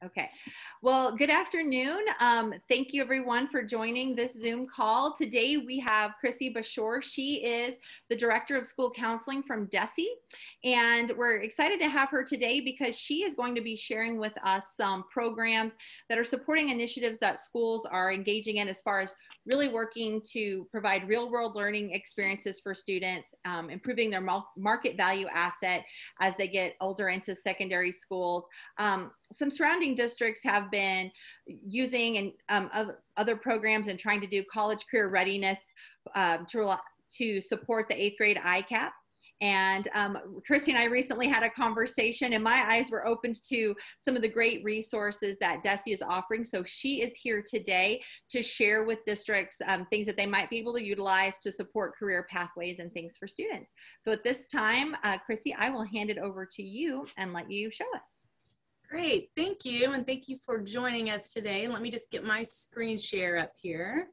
Okay. Well, good afternoon. Thank you everyone for joining this Zoom call. Today we have Chrissy Bashore. She is the Director of School Counseling from DESE. And we're excited to have her today because she is going to be sharing with us some programs that are supporting initiatives that schools are engaging in as far as really working to provide real-world learning experiences for students, improving their market value asset as they get older into secondary schools. Some surrounding districts have been using other programs and trying to do college career readiness to support the 8th grade Icap. And Christy and I recently had a conversation and my eyes were opened to some of the great resources that DESE is offering. So she is here today to share with districts things that they might be able to utilize to support career pathways and things for students. So at this time, Christy, I will hand it over to you and let you show us. Great, thank you, and thank you for joining us today. Let me just get my screen share up here.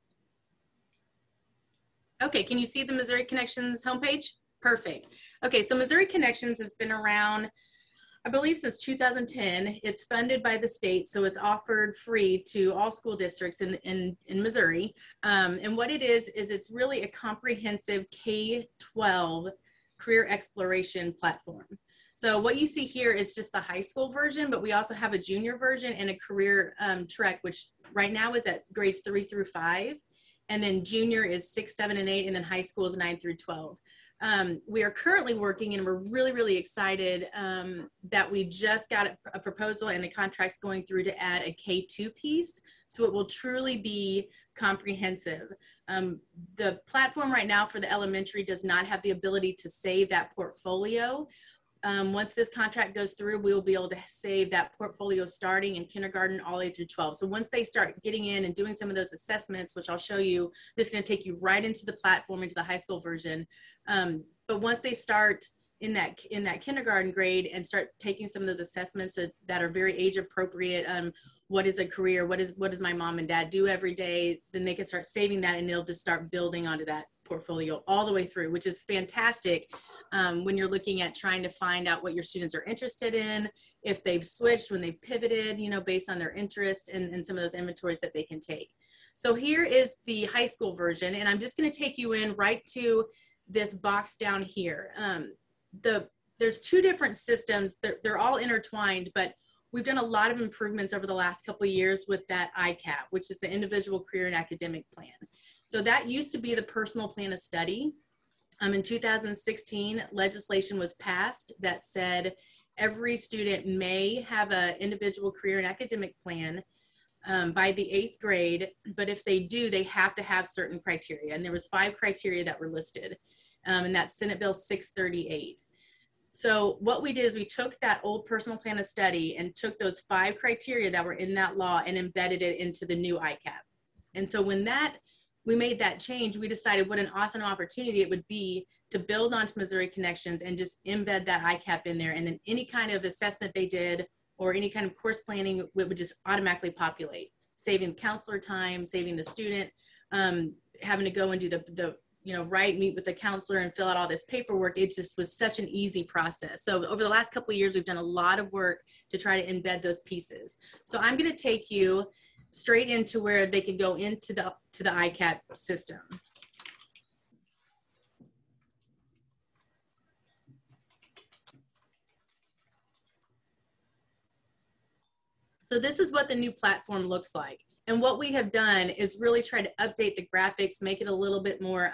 Okay, can you see the Missouri Connections homepage? Perfect. Okay, so Missouri Connections has been around, I believe, since 2010. It's funded by the state, so it's offered free to all school districts in Missouri. And what it is it's really a comprehensive K-12 career exploration platform. So what you see here is just the high school version, but we also have a junior version and a career track, which right now is at grades 3 through 5. And then junior is 6, 7, and 8, and then high school is 9 through 12. We are currently working, and we're really, really excited that we just got a proposal and the contract's going through to add a K-2 piece. So it will truly be comprehensive. The platform right now for the elementary does not have the ability to save that portfolio. Once this contract goes through, we will be able to save that portfolio starting in kindergarten all the way through 12. So once they start getting in and doing some of those assessments, which I'll show you, I'm just going to take you right into the platform, into the high school version. But once they start in that kindergarten grade and start taking some of those assessments that are very age appropriate, what is a career, what does my mom and dad do every day, then they can start saving that and it'll just start building onto that portfolio all the way through, which is fantastic when you're looking at trying to find out what your students are interested in, if they've switched, when they've pivoted, you know, based on their interest and some of those inventories that they can take. So here is the high school version, and I'm just going to take you in right to this box down here. There's two different systems. They're all intertwined, but we've done a lot of improvements over the last couple of years with that ICAP, which is the Individual Career and Academic Plan. So that used to be the personal plan of study. In 2016, legislation was passed that said every student may have an individual career and academic plan by the 8th grade, but if they do, they have to have certain criteria. And there was 5 criteria that were listed, and that's Senate Bill 638. So what we did is we took that old personal plan of study and took those 5 criteria that were in that law and embedded it into the new ICAP. And so when we made that change, we decided what an awesome opportunity it would be to build onto Missouri Connections and just embed that ICAP in there. And then any kind of assessment they did or any kind of course planning, it would just automatically populate, saving the counselor time, saving the student, having to go and do meet with the counselor and fill out all this paperwork. It just was such an easy process. So over the last couple of years, we've done a lot of work to try to embed those pieces. So I'm going to take you straight into where they can go into the ICAP system. So this is what the new platform looks like. And what we have done is really try to update the graphics, make it a little bit more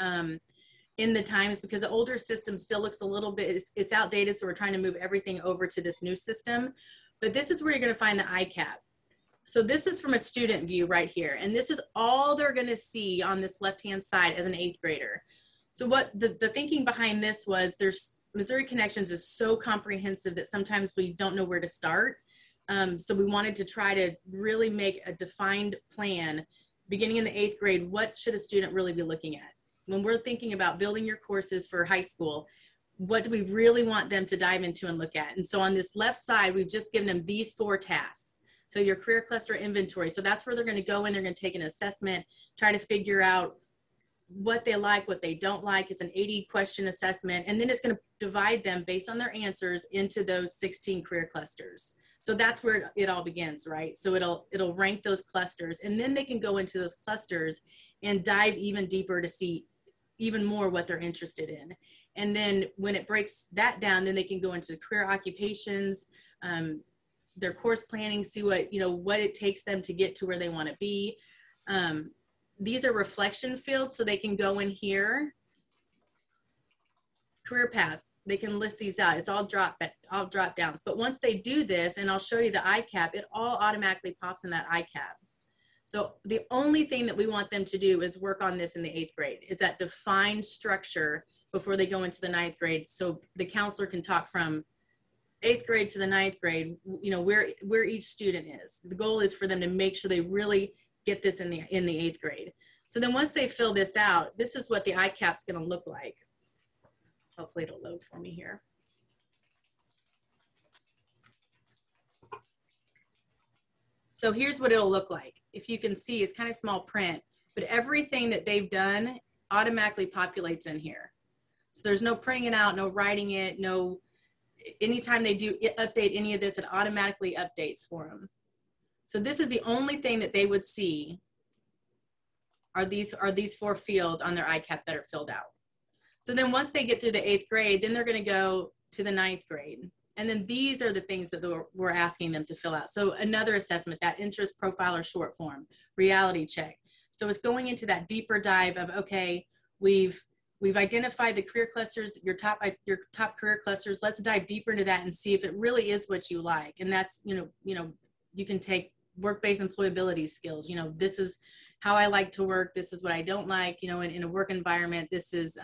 in the times, because the older system still looks a little bit, it's outdated. So we're trying to move everything over to this new system. But this is where you're going to find the ICAP. So this is from a student view right here. And this is all they're going to see on this left-hand side as an 8th grader. So what the thinking behind this was, Missouri Connections is so comprehensive that sometimes we don't know where to start. So we wanted to try to really make a defined plan beginning in the 8th grade. What should a student really be looking at? When we're thinking about building your courses for high school, what do we really want them to dive into and look at? And so on this left side, we've just given them these 4 tasks. So your career cluster inventory. So that's where they're going to go in. They're going to take an assessment, try to figure out what they like, what they don't like. It's an 80-question assessment. And then it's going to divide them based on their answers into those 16 career clusters. So that's where it all begins, right? So it'll rank those clusters, and then they can go into those clusters and dive even deeper to see even more what they're interested in. And then when it breaks that down, then they can go into career occupations, their course planning, see what, what it takes them to get to where they want to be. These are reflection fields, so they can go in here, career path. They can list these out. It's all drop downs. But once they do this, and I'll show you the Icap, it all automatically pops in that Icap. So the only thing that we want them to do is work on this in the 8th grade, is that defined structure before they go into the 9th grade. So the counselor can talk from 8th grade to the 9th grade, where each student is. The goal is for them to make sure they really get this in the 8th grade. So then once they fill this out, this is what the Icap's going to look like. Hopefully it'll load for me here. So here's what it'll look like. If you can see, it's kind of small print, but everything that they've done automatically populates in here. So there's no printing it out, no writing it, no, anytime they do update any of this, it automatically updates for them. So this is the only thing that they would see are these 4 fields on their Icap that are filled out. So then once they get through the 8th grade, then they're going to go to the 9th grade. And then these are the things that we're asking them to fill out. So another assessment, that interest profile or short form, reality check. So it's going into that deeper dive of, okay, we've identified the career clusters, your top career clusters. Let's dive deeper into that and see if it really is what you like. And that's, you can take work-based employability skills. This is how I like to work. This is what I don't like, in a work environment. This is,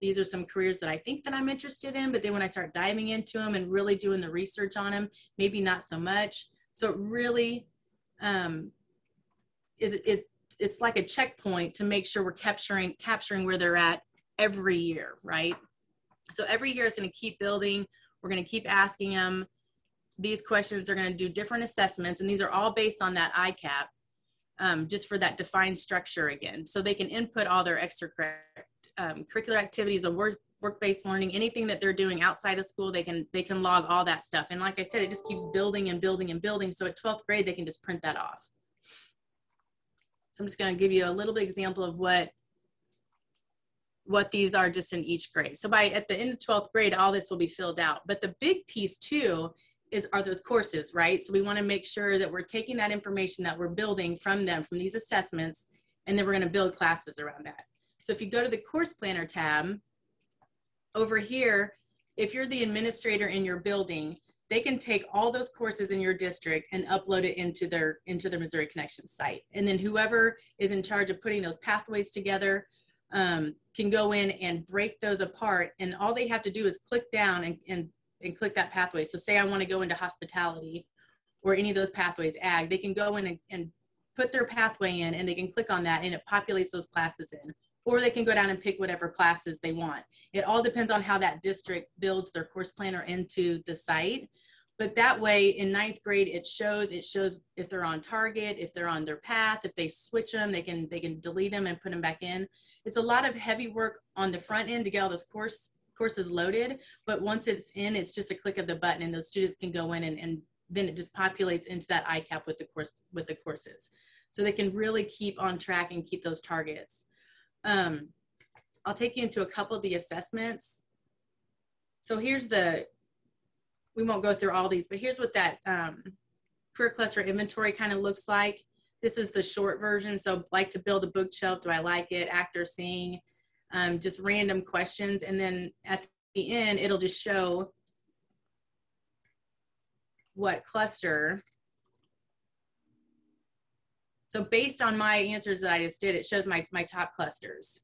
these are some careers that I think that I'm interested in, but then when I start diving into them and really doing the research on them, maybe not so much. So it really, it's like a checkpoint to make sure we're capturing where they're at every year, right? So every year is going to keep building. We're going to keep asking them these questions. They're going to do different assessments, and these are all based on that Icap. Just for that defined structure again. So they can input all their extracurricular activities or work-based learning, anything that they're doing outside of school, they can log all that stuff. And like I said, it just keeps building and building and building. So at 12th grade, they can just print that off. So I'm just going to give you a little bit example of what these are just in each grade. So at the end of 12th grade, all this will be filled out. But the big piece too are those courses, right? So we want to make sure that we're taking that information that we're building from them, from these assessments, and then we're going to build classes around that. So if you go to the course planner tab over here, if you're the administrator in your building, they can take all those courses in your district and upload it into their Missouri Connections site. And then whoever is in charge of putting those pathways together can go in and break those apart. And all they have to do is click down and click that pathway. So say I want to go into hospitality or any of those pathways, ag, they can go in and put their pathway in, and they can click on that and it populates those classes in. Or they can go down and pick whatever classes they want. It all depends on how that district builds their course planner into the site. But that way in 9th grade, it shows if they're on target, if they're on their path, if they switch them, they can delete them and put them back in. It's a lot of heavy work on the front end to get all those courses loaded, but once it's in, it's just a click of the button and those students can go in and then it just populates into that Icap with the courses. So they can really keep on track and keep those targets. I'll take you into a couple of the assessments. So here's we won't go through all these, but here's what that career cluster inventory kind of looks like. This is the short version. So like to build a bookshelf, do I like it? Actor, sing. Just random questions, and then at the end it'll just show what cluster. So based on my answers that I just did, it shows my top clusters.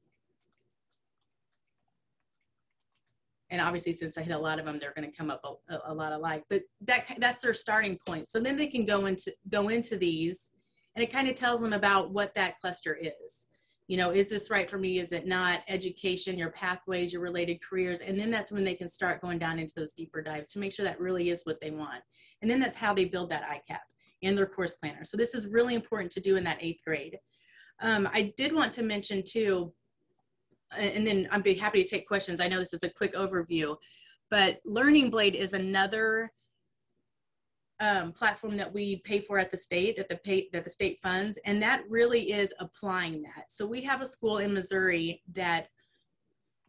And obviously since I hit a lot of them, they're going to come up a lot alike, but that's their starting point. So then they can go into these, and it kind of tells them about what that cluster is. Is this right for me? Is it not? Education, your pathways, your related careers. And then that's when they can start going down into those deeper dives to make sure that really is what they want. And then that's how they build that Icap and their course planner. So this is really important to do in that 8th grade. I did want to mention too, and then I'd be happy to take questions. I know this is a quick overview, but Learning Blade is another platform that we pay for at the state, that the state funds, and that really is applying that. So we have a school in Missouri that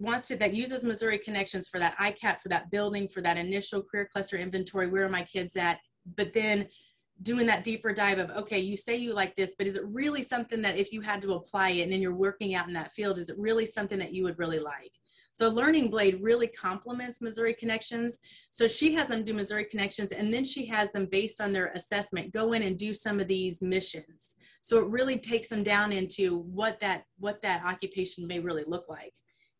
uses Missouri Connections for that Icap, for that building, for that initial career cluster inventory. Where are my kids at? But then doing that deeper dive of, okay, you say you like this, but is it really something that if you had to apply it and then you're working out in that field, is it really something that you would really like? So Learning Blade really complements Missouri Connections. So she has them do Missouri Connections, and then she has them, based on their assessment, go in and do some of these missions. So it really takes them down into what that occupation may really look like,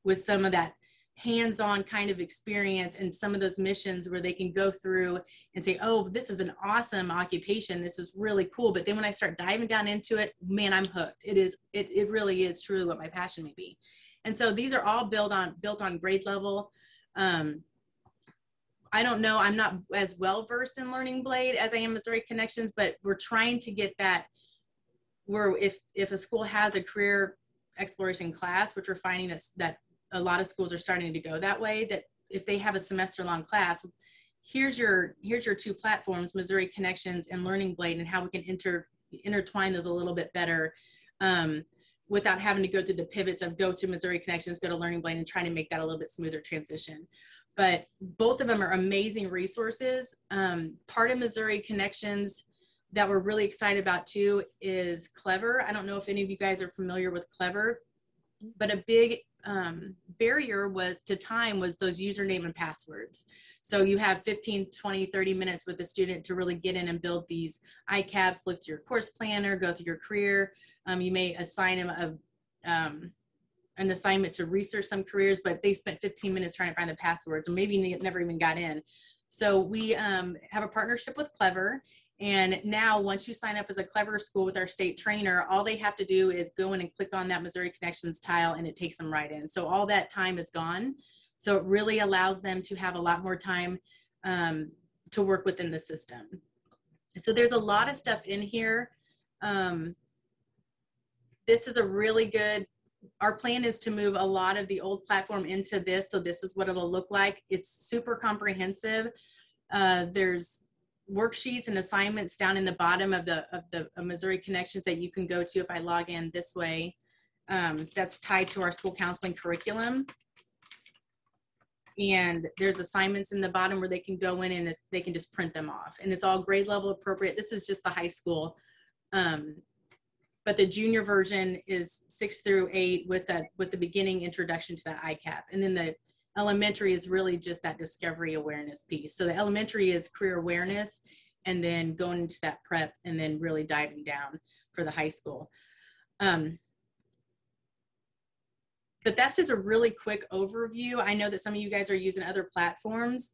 with some of that hands-on kind of experience and some of those missions where they can go through and say, oh, this is an awesome occupation, this is really cool. But then when I start diving down into it, man, I'm hooked. It really is truly what my passion may be. And so these are all built on grade level. I don't know, I'm not as well versed in Learning Blade as I am Missouri Connections, but we're trying to get that where if a school has a career exploration class, which we're finding that a lot of schools are starting to go that way, that if they have a semester-long class, here's your two platforms, Missouri Connections and Learning Blade, and how we can intertwine those a little bit better, without having to go through the pivots of go to Missouri Connections, go to Learning Blade, and trying to make that a little bit smoother transition. But both of them are amazing resources. Part of Missouri Connections that we're really excited about too is Clever. I don't know if any of you guys are familiar with Clever, but a big barrier to time was those username and passwords. So you have 15, 20, 30 minutes with the student to really get in and build these ICAPs, look through your course planner, go through your career. You may assign them an assignment to research some careers, but they spent 15 minutes trying to find the passwords, or maybe never even got in. So we have a partnership with Clever. And now once you sign up as a Clever school with our state trainer, all they have to do is go in and click on that Missouri Connections tile, and it takes them right in. So all that time is gone. So it really allows them to have a lot more time to work within the system. So there's a lot of stuff in here. This is a really good, our plan is to move a lot of the old platform into this. So this is what it'll look like. It's super comprehensive. There's worksheets and assignments down in the bottom of the Missouri Connections that you can go to if I log in this way. That's tied to our school counseling curriculum. And there's assignments in the bottom where they can go in and they can just print them off. And it's all grade level appropriate. This is just the high school. But the junior version is 6 through 8 with the beginning introduction to that Icap. And then the elementary is really just that discovery awareness piece. So the elementary is career awareness, and then going into that prep, and then really diving down for the high school. But that's just a really quick overview. I know that some of you guys are using other platforms,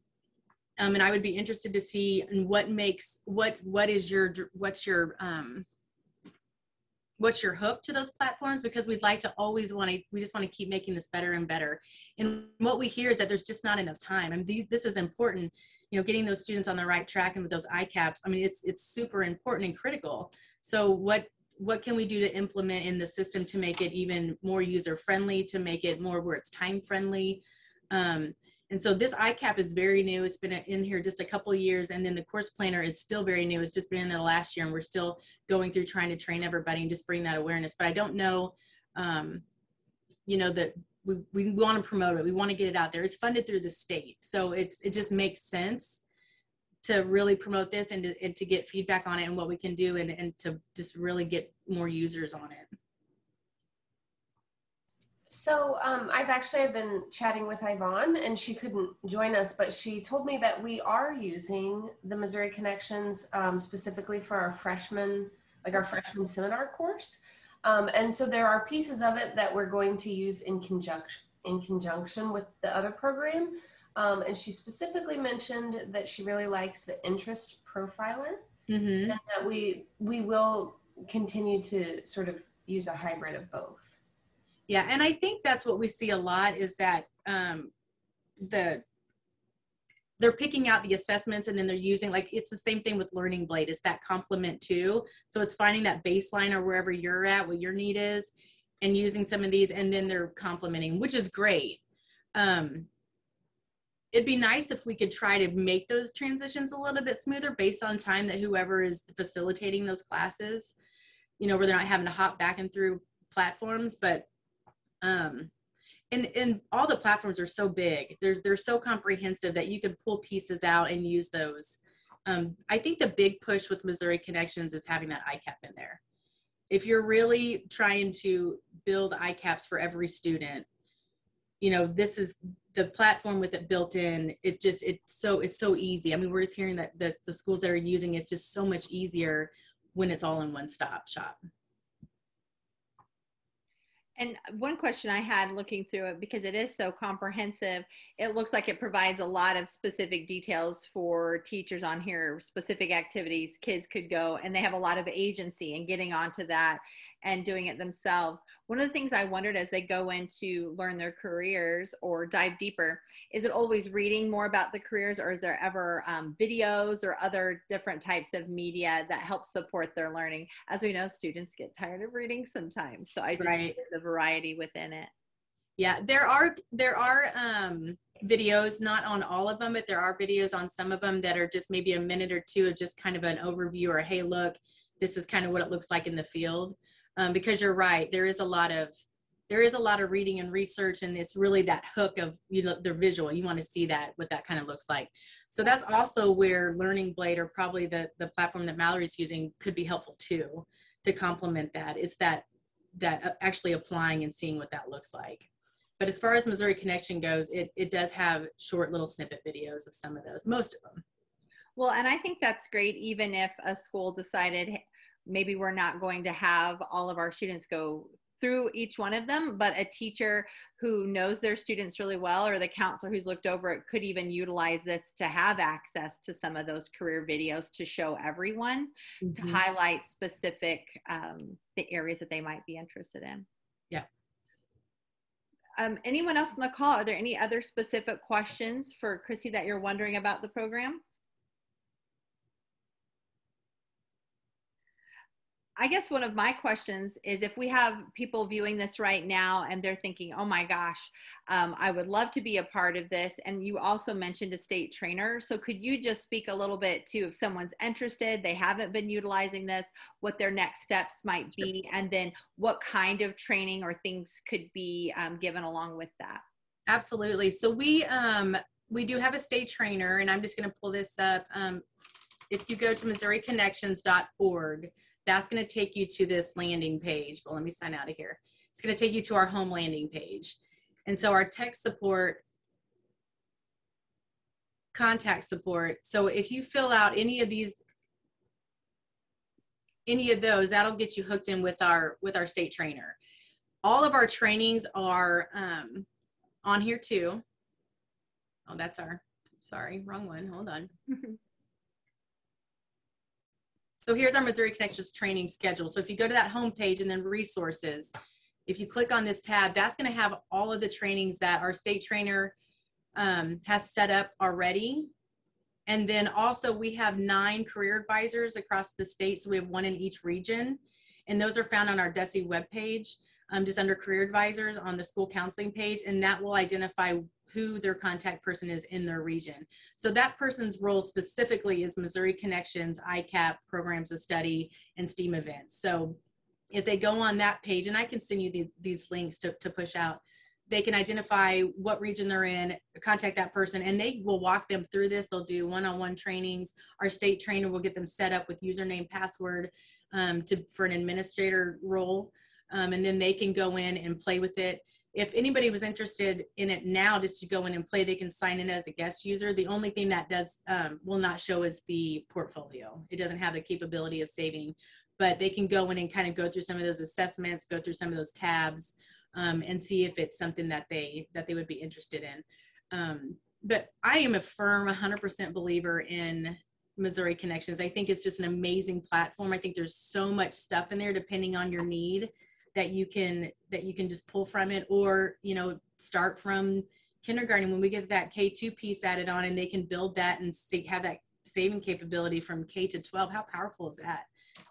and I would be interested to see what's your hook to those platforms, because we'd like to we just want to keep making this better and better. And what we hear is that there's just not enough time. And this is important, getting those students on the right track, and with those ICAPs, I mean, it's super important and critical. So what can we do to implement in the system to make it even more user-friendly, to make it more where it's time-friendly? And so this Icap is very new. It's been in here just a couple of years. And then the course planner is still very new. It's just been in there last year, and we're still going through trying to train everybody and just bring that awareness. But I don't know, that we want to promote it. We want to get it out there. It's funded through the state. So it just makes sense to really promote this and to get feedback on it and what we can do, and to just really get more users on it. So I've been chatting with Yvonne, and she couldn't join us, but she told me that we are using the Missouri Connections specifically for our freshman seminar course. And so there are pieces of it that we're going to use in conjunction with the other program. And she specifically mentioned that she really likes the interest profiler, and that we will continue to sort of use a hybrid of both. Yeah, and I think that's what we see a lot, is that they're picking out the assessments, and then they're using, like, it's the same thing with Learning Blade. It's that complement too. So it's finding that baseline or wherever you're at, what your need is, and using some of these, and then they're complementing, which is great. it'd be nice if we could try to make those transitions a little bit smoother based on time that whoever is facilitating those classes, you know, where they're not having to hop back and through platforms. But and all the platforms are so big, they're so comprehensive that you can pull pieces out and use those. I think the big push with Missouri Connections is having that Icap in there. If you're really trying to build Icaps for every student, you know, this is the platform with it built in. It's so easy. I mean, we're just hearing that the schools that are using it's just so much easier when it's all in one stop shop. And one question I had looking through it, because it is so comprehensive, it looks like it provides a lot of specific details for teachers on here, specific activities kids could go, and they have a lot of agency in getting onto that and doing it themselves. One of the things I wondered as they go in to learn their careers or dive deeper, is it always reading more about the careers, or is there ever videos or other different types of media that help support their learning? As we know, students get tired of reading sometimes. So I just Right. the variety within it. Yeah, there are videos, not on all of them, but there are videos on some of them that are just maybe a minute or two of just kind of an overview, or hey, look, this is kind of what it looks like in the field. Because you're right, there is a lot of reading and research, and it's really that hook of, you know, the visual. You want to see that, what that kind of looks like. So that's also where Learning Blade, or probably the platform that Mallory's using, could be helpful too, to complement that. It's that actually applying and seeing what that looks like. But as far as Missouri Connection goes, it does have short little snippet videos of some of those, most of them. Well, and I think that's great, even if a school decided maybe we're not going to have all of our students go through each one of them, but a teacher who knows their students really well, or the counselor who's looked over it, could even utilize this to have access to some of those career videos to show everyone, to highlight specific the areas that they might be interested in. Yeah. Anyone else on the call? Are there any other specific questions for Chrissy that you're wondering about the program? I guess one of my questions is, if we have people viewing this right now and they're thinking, oh my gosh, I would love to be a part of this. And you also mentioned a state trainer. So could you just speak a little bit to, if someone's interested, they haven't been utilizing this, what their next steps might be, and then what kind of training or things could be given along with that? Absolutely. So we do have a state trainer, and I'm just going to pull this up. If you go to MissouriConnections.org, that's going to take you to this landing page. Well, let me sign out of here. It's going to take you to our home landing page. And so our tech support, contact support. So if you fill out any of those, that'll get you hooked in with our state trainer. All of our trainings are on here too. Oh, that's sorry, wrong one. Hold on. So here's our Missouri Connections training schedule. So if you go to that home page and then resources, if you click on this tab, that's going to have all of the trainings that our state trainer has set up already. And then also we have 9 career advisors across the state. So we have 1 in each region. And those are found on our DESE webpage, just under career advisors on the school counseling page. And that will identify who their contact person is in their region. So that person's role specifically is Missouri Connections, Icap, programs of study, and STEAM events. So if they go on that page, and I can send you these links to push out, they can identify what region they're in, contact that person, and they will walk them through this. They'll do one-on-one trainings. Our state trainer will get them set up with username, password for an administrator role, and then they can go in and play with it. If anybody was interested in it now, just to go in and play, they can sign in as a guest user. The only thing that will not show is the portfolio. It doesn't have the capability of saving, but they can go in and kind of go through some of those assessments, go through some of those tabs, and see if it's something that they would be interested in. But I am a firm 100% believer in Missouri Connections. I think it's just an amazing platform. I think there's so much stuff in there depending on your need that you can just pull from it, or, you know, start from kindergarten when we get that K2 piece added on, and they can build that and have that saving capability from K to 12. How powerful is that,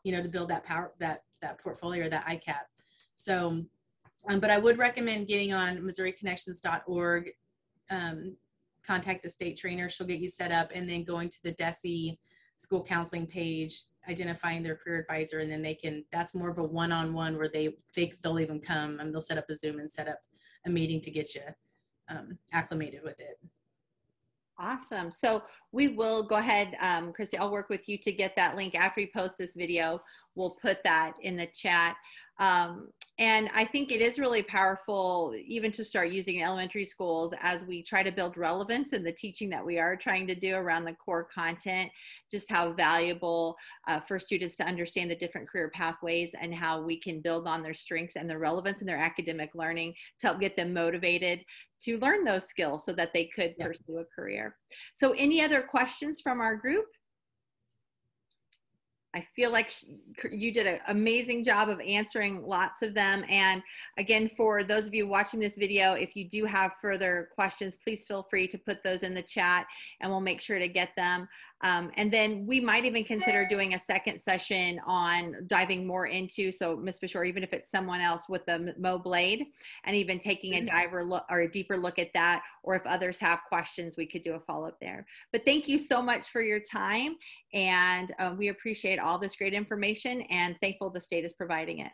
you know, to build that that portfolio, or that Icap. So but I would recommend getting on MissouriConnections.org, contact the state trainer. She'll get you set up, and then going to the DESE school counseling page, identifying their career advisor, and then they can, that's more of a one-on-one where they'll even come and they'll set up a Zoom and set up a meeting to get you acclimated with it. Awesome. So we will go ahead, Christy, I'll work with you to get that link after we post this video. We'll put that in the chat. And I think it is really powerful even to start using in elementary schools as we try to build relevance in the teaching that we are trying to do around the core content, just how valuable for students to understand the different career pathways and how we can build on their strengths and the relevance in their academic learning to help get them motivated to learn those skills so that they could pursue a career. So any other questions from our group? I feel like you did an amazing job of answering lots of them. And again, for those of you watching this video, if you do have further questions, please feel free to put those in the chat and we'll make sure to get them. And then we might even consider doing a second session on diving more into, so Ms. Bashore, even if it's someone else with the Mo blade, and even taking a diver look or a deeper look at that, or if others have questions, we could do a follow-up there. But thank you so much for your time, and we appreciate all this great information and thankful the state is providing it.